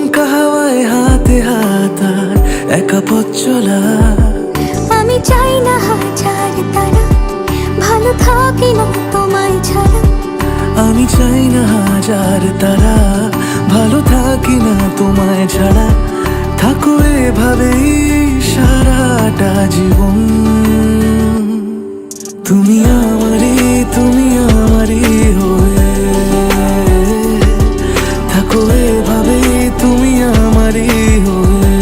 দমকা হাওয়ায় হাতে হাত আর একা পথ চলা। আমি চাই না হাজার তারা, ভালো থাকি না তোমায় ছাড়া। আমি চাই না হাজার তারা, ভালো থাকি না তোমায় ছাড়া। থাকো এভাবেই সারাটা জীবন। তুমি আমারই, তুমি আমারই হয়ে থাকো এভাবেই, তুমি আমারই হয়ে।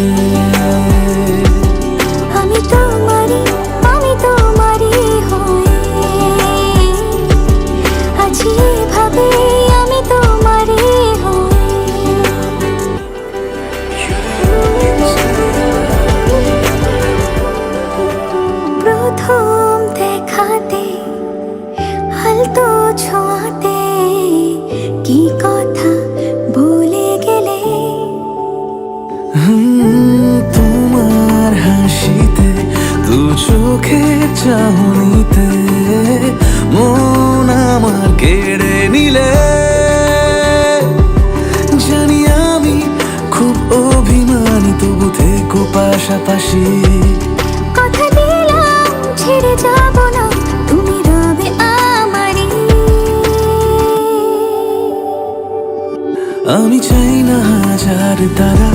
আমি তোমারই, আমি তোমারই হয়ে আছি এভাবে, আমি তোমারই হয়ে। প্রথম দেখাতে হালতো ছোঁয়াতে কি কথা ভুলে গেলে। তোমার হাসিতে, দু চোখের চাহনিতে মন আমার কেড়ে নিলে। জানি আমি খুব অভিমানী, তবু থেকো পাশাপাশি। কথা দিলাম ছেড়ে যাব না, তুমি রবে আমারই। আমি চাই না হাজার তারা,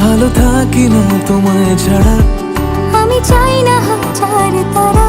ভালো থাকি না তোমায় ছাড়া। আমি চাই না হাজার তারা,